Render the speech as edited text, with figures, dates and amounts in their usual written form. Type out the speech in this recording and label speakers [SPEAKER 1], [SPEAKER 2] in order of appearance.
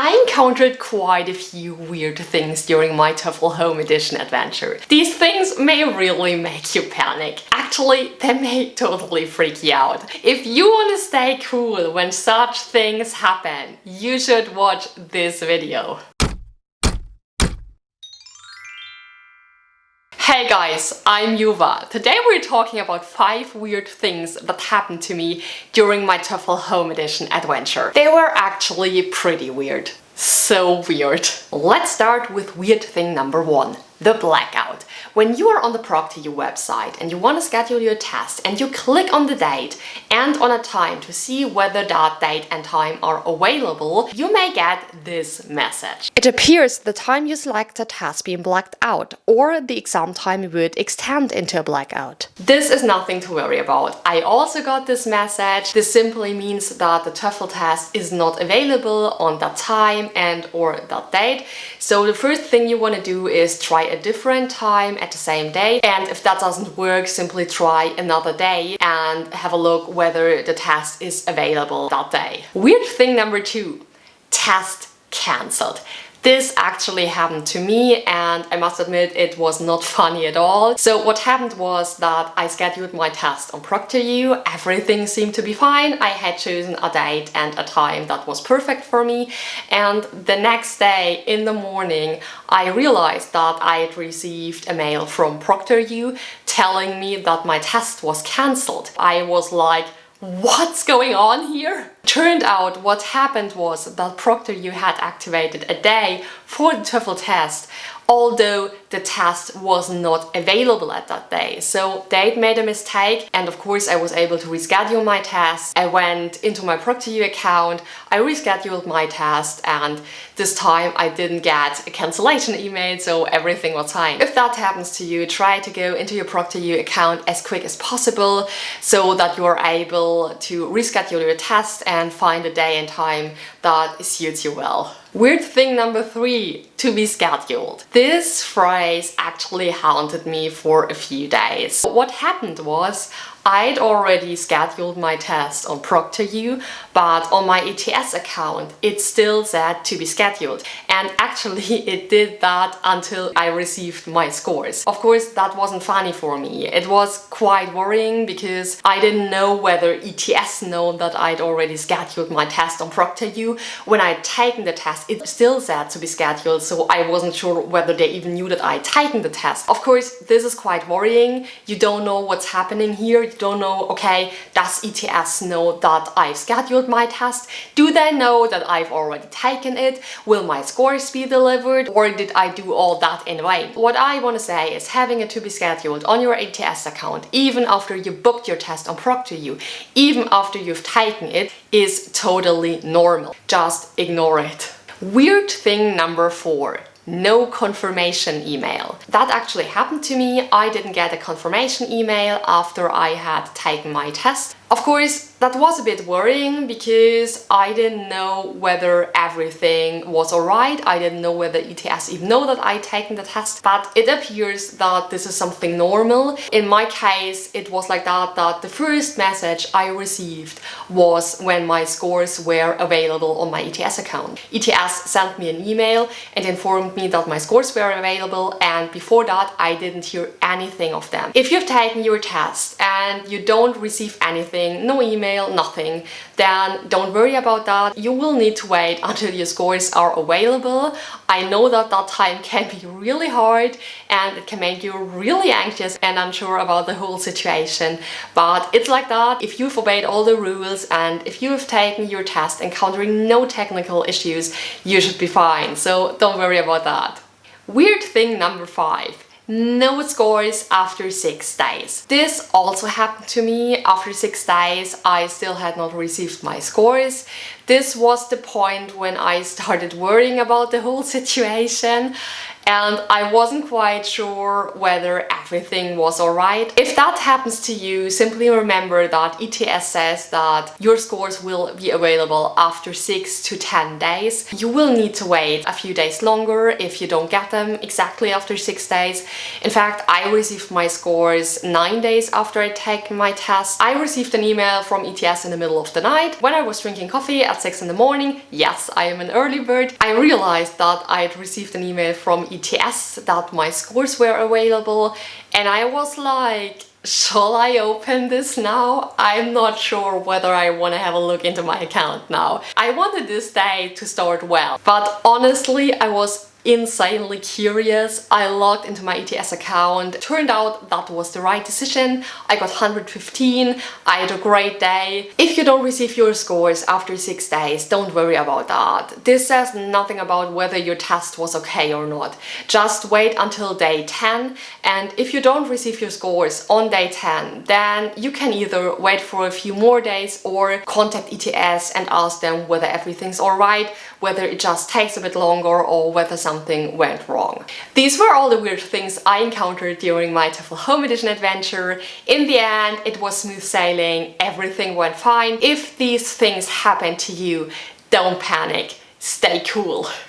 [SPEAKER 1] I encountered quite a few weird things during my TOEFL Home Edition adventure. These things may really make you panic. Actually, they may totally freak you out. If you want to stay cool when such things happen, you should watch this video. Hey guys, I'm Juva. Today we're talking about 5 weird things that happened to me during my TOEFL Home Edition adventure. They were actually pretty weird. So weird. Let's start with weird thing number 1. The blackout. When you are on the ProctorU website and you want to schedule your test and you click on the date and on a time to see whether that date and time are available, you may get this message. It appears the time you selected has been blacked out, or the exam time would extend into a blackout. This is nothing to worry about. I also got this message. This simply means that the TOEFL test is not available on that time and or that date. So the first thing you want to do is try a different time at the same day, and if that doesn't work, simply try another day and have a look whether the test is available that day. Weird thing number 2, test cancelled. This actually happened to me and I must admit it was not funny at all. So what happened was that I scheduled my test on ProctorU, everything seemed to be fine, I had chosen a date and a time that was perfect for me, and the next day in the morning I realized that I had received a mail from ProctorU telling me that my test was cancelled. I was like, what's going on here? Turned out what happened was that ProctorU had activated a day for the TOEFL test, although the test was not available at that day. So they'd made a mistake, and of course I was able to reschedule my test. I went into my ProctorU account, I rescheduled my test, and this time I didn't get a cancellation email, so everything was fine. If that happens to you, try to go into your ProctorU account as quick as possible so that you are able to reschedule your test and find a day and time that suits you well. Weird thing number 3, to be scheduled. This phrase actually haunted me for a few days. What happened was I'd already scheduled my test on ProctorU, but on my ETS account it still said to be scheduled, and actually it did that until I received my scores. Of course that wasn't funny for me. It was quite worrying because I didn't know whether ETS know that I'd already scheduled my test on ProctorU. When I'd taken the test it still said to be scheduled, so I wasn't sure whether they even knew that I'd taken the test. Of course this is quite worrying. You don't know what's happening here. You don't know, okay, does ETS know that I've scheduled my test? Do they know that I've already taken it? Will my scores be delivered? Or did I do all that in vain? What I want to say is having it to be scheduled on your ETS account, even after you booked your test on ProctorU, even after you've taken it, is totally normal. Just ignore it. Weird thing number 4. No confirmation email. That actually happened to me. I didn't get a confirmation email after I had taken my test. Of course, that was a bit worrying because I didn't know whether everything was alright. I didn't know whether ETS even know that I'd taken the test, but it appears that this is something normal. In my case, it was like that the first message I received was when my scores were available on my ETS account. ETS sent me an email and informed me that my scores were available, and before that I didn't hear anything of them. If you've taken your test and you don't receive anything, no email, nothing, then don't worry about that. You will need to wait until your scores are available. I know that that time can be really hard and it can make you really anxious and unsure about the whole situation, but it's like that. If you've obeyed all the rules and if you have taken your test encountering no technical issues, you should be fine, so don't worry about that. Weird thing number 5. No scores after 6 days. This also happened to me. After 6 days I still had not received my scores. This was the point when I started worrying about the whole situation, and I wasn't quite sure whether everything was alright. If that happens to you, simply remember that ETS says that your scores will be available after 6 to 10 days. You will need to wait a few days longer if you don't get them exactly after 6 days. In fact, I received my scores 9 days after I take my test. I received an email from ETS in the middle of the night when I was drinking coffee at 6 in the morning. Yes, I am an early bird. I realized that I'd received an email from ETS that my scores were available, and I was like, shall I open this now? I'm not sure whether I want to have a look into my account now. I wanted this day to start well, but honestly, I was insanely curious. I logged into my ETS account. Turned out that was the right decision. I got 115. I had a great day. If you don't receive your scores after 6 days, don't worry about that. This says nothing about whether your test was okay or not. Just wait until day 10, and if you don't receive your scores on day 10, then you can either wait for a few more days or contact ETS and ask them whether everything's alright, whether it just takes a bit longer, or whether something went wrong. These were all the weird things I encountered during my TOEFL Home Edition adventure. In the end, it was smooth sailing, everything went fine. If these things happen to you, don't panic, stay cool.